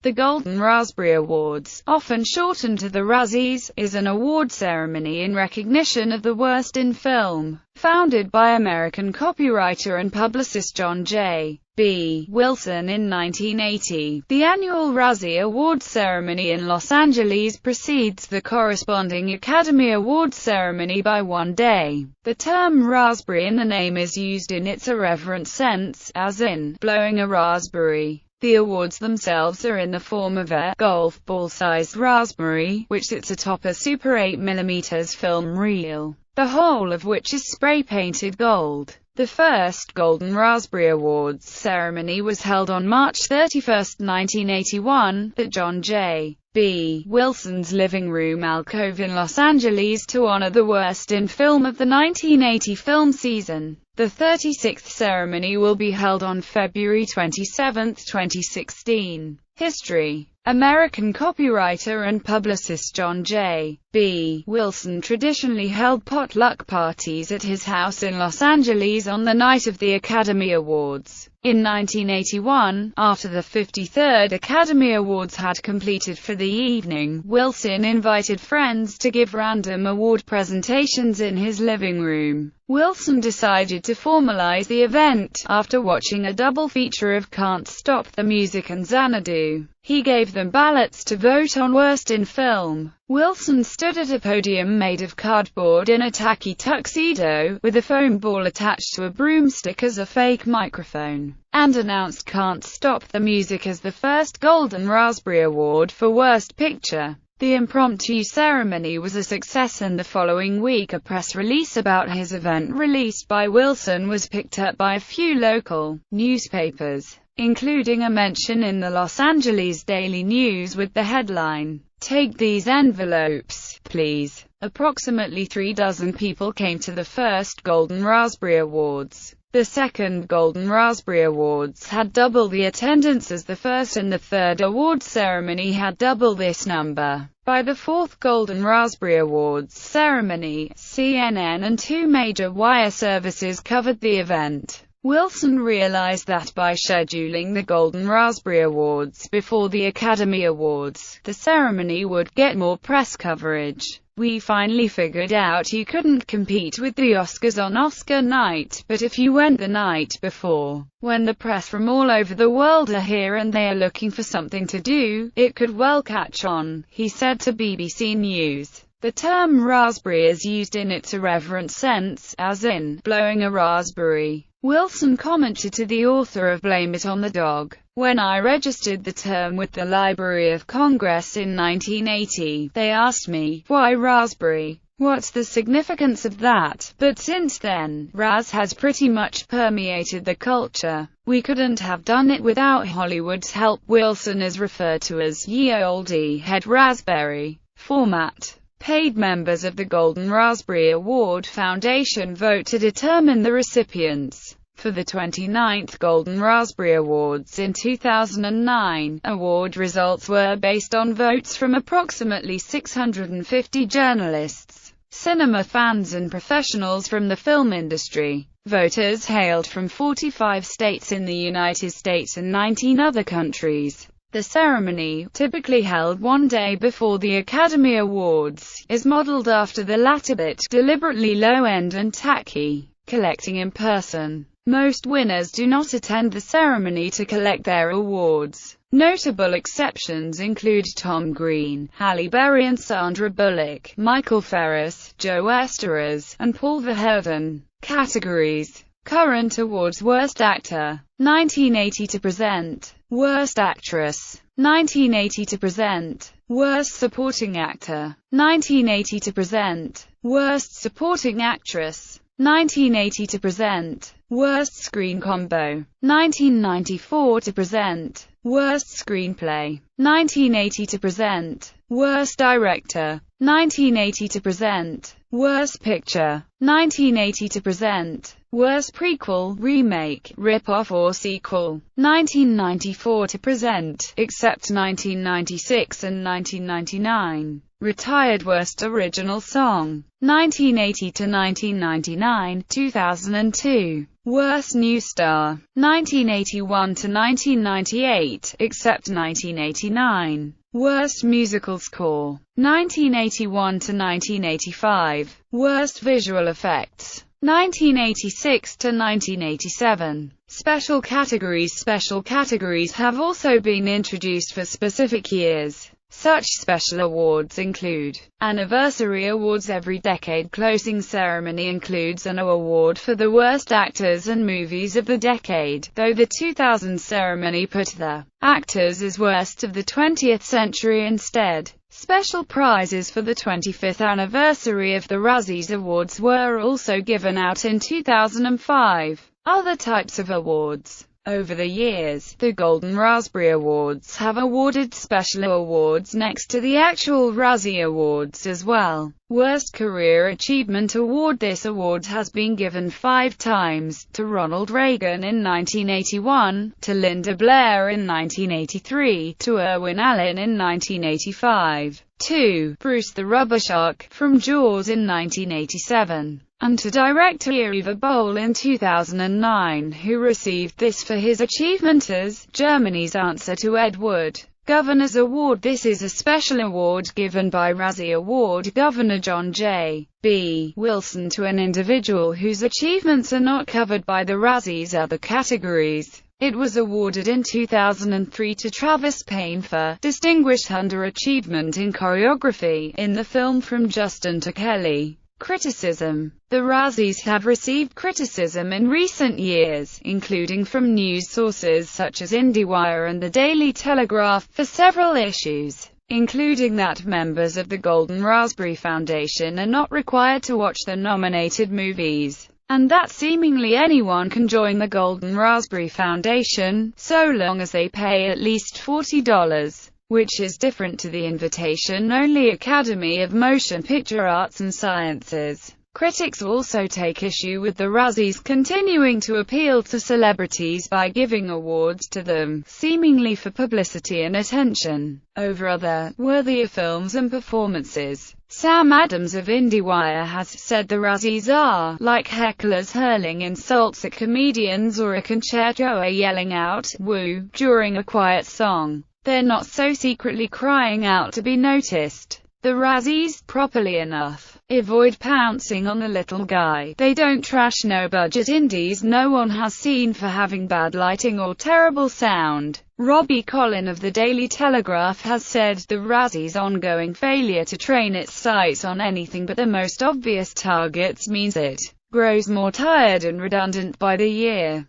The Golden Raspberry Awards, often shortened to the Razzies, is an award ceremony in recognition of the worst in film. Founded by American copywriter and publicist John J. B. Wilson in 1980, the annual Razzie Awards ceremony in Los Angeles precedes the corresponding Academy Awards ceremony by 1 day. The term raspberry in the name is used in its irreverent sense, as in blowing a raspberry. The awards themselves are in the form of a golf ball-sized raspberry, which sits atop a Super 8mm film reel, the whole of which is spray-painted gold. The first Golden Raspberry Awards ceremony was held on March 31, 1981, at John J. B. Wilson's living room alcove in Los Angeles to honor the worst in film of the 1980 film season. The 36th ceremony will be held on February 27, 2016. History. American copywriter and publicist John J. B. Wilson traditionally held potluck parties at his house in Los Angeles on the night of the Academy Awards. In 1981, after the 53rd Academy Awards had completed for the evening, Wilson invited friends to give random award presentations in his living room. Wilson decided to formalize the event after watching a double feature of Can't Stop the Music and Xanadu. He gave them ballots to vote on Worst in Film. Wilson stood at a podium made of cardboard in a tacky tuxedo, with a foam ball attached to a broomstick as a fake microphone, and announced Can't Stop the Music as the first Golden Raspberry Award for Worst Picture. The impromptu ceremony was a success, and the following week a press release about his event released by Wilson was picked up by a few local newspapers, including a mention in the Los Angeles Daily News with the headline, "Take these envelopes, please." Approximately 36 people came to the first Golden Raspberry Awards. The second Golden Raspberry Awards had double the attendance as the first, and the third awards ceremony had double this number. By the fourth Golden Raspberry Awards ceremony, CNN and two major wire services covered the event. Wilson realized that by scheduling the Golden Raspberry Awards before the Academy Awards, the ceremony would get more press coverage. "We finally figured out you couldn't compete with the Oscars on Oscar night, but if you went the night before, when the press from all over the world are here and they are looking for something to do, it could well catch on," he said to BBC News. The term raspberry is used in its irreverent sense, as in blowing a raspberry. Wilson commented to the author of Blame It on the Dog, "When I registered the term with the Library of Congress in 1980, they asked me, why raspberry? What's the significance of that? But since then, Raz has pretty much permeated the culture. We couldn't have done it without Hollywood's help." Wilson is referred to as Ye Olde Head Raspberry. Format. Paid members of the Golden Raspberry Award Foundation vote to determine the recipients. For the 29th Golden Raspberry Awards in 2009, award results were based on votes from approximately 650 journalists, cinema fans and professionals from the film industry. Voters hailed from 45 states in the United States and 19 other countries. The ceremony, typically held 1 day before the Academy Awards, is modeled after the latter, but deliberately low-end and tacky. Collecting in person. Most winners do not attend the ceremony to collect their awards. Notable exceptions include Tom Green, Halle Berry and Sandra Bullock, Michael Ferris, Joe Esteras, and Paul Verhoeven. Categories. Current awards: Worst Actor, 1980 to present. Worst Actress, 1980 to present. Worst Supporting Actor, 1980 to present. Worst Supporting Actress, 1980 to present. Worst Screen Combo, 1994 to present. Worst Screenplay, 1980 to present. Worst Director, 1980 to present. Worst Picture, 1980 to present. Worst Prequel, Remake, Rip-Off or Sequel, 1994 to present, except 1996 and 1999. Retired Worst Original Song, 1980 to 1999, 2002. Worst New Star, 1981 to 1998, except 1989. Worst Musical Score, 1981 to 1985. Worst Visual Effects, 1986 to 1987. Special categories have also been introduced for specific years. Such special awards include Anniversary Awards. Every decade closing ceremony includes an award for the worst actors and movies of the decade, though the 2000 ceremony put the actors as worst of the 20th century instead. Special prizes for the 25th anniversary of the Razzies Awards were also given out in 2005. Other types of awards. Over the years, the Golden Raspberry Awards have awarded special awards next to the actual Razzie Awards as well. Worst Career Achievement Award. This award has been given 5 times, to Ronald Reagan in 1981, to Linda Blair in 1983, to Irwin Allen in 1985, to Bruce the Rubber Shark from Jaws in 1987, and to director Uwe Boll in 2009, who received this for his achievement as Germany's answer to Ed Wood. Governor's Award. This is a special award given by Razzie Award Governor John J. B. Wilson to an individual whose achievements are not covered by the Razzies' other categories. It was awarded in 2003 to Travis Payne for Distinguished Underachievement in Choreography in the film From Justin to Kelly. Criticism. The Razzies have received criticism in recent years, including from news sources such as IndieWire and the Daily Telegraph, for several issues, including that members of the Golden Raspberry Foundation are not required to watch the nominated movies, and that seemingly anyone can join the Golden Raspberry Foundation, so long as they pay at least $40. Which is different to the invitation-only Academy of Motion Picture Arts and Sciences. Critics also take issue with the Razzies continuing to appeal to celebrities by giving awards to them, seemingly for publicity and attention, over other, worthier films and performances. Sam Adams of IndieWire has said the Razzies are like hecklers hurling insults at comedians or a concertoer yelling out, "woo," during a quiet song. They're not so secretly crying out to be noticed. The Razzies, properly enough, avoid pouncing on the little guy. They don't trash no-budget indies no one has seen for having bad lighting or terrible sound. Robbie Collin of the Daily Telegraph has said the Razzies' ongoing failure to train its sights on anything but the most obvious targets means it grows more tired and redundant by the year.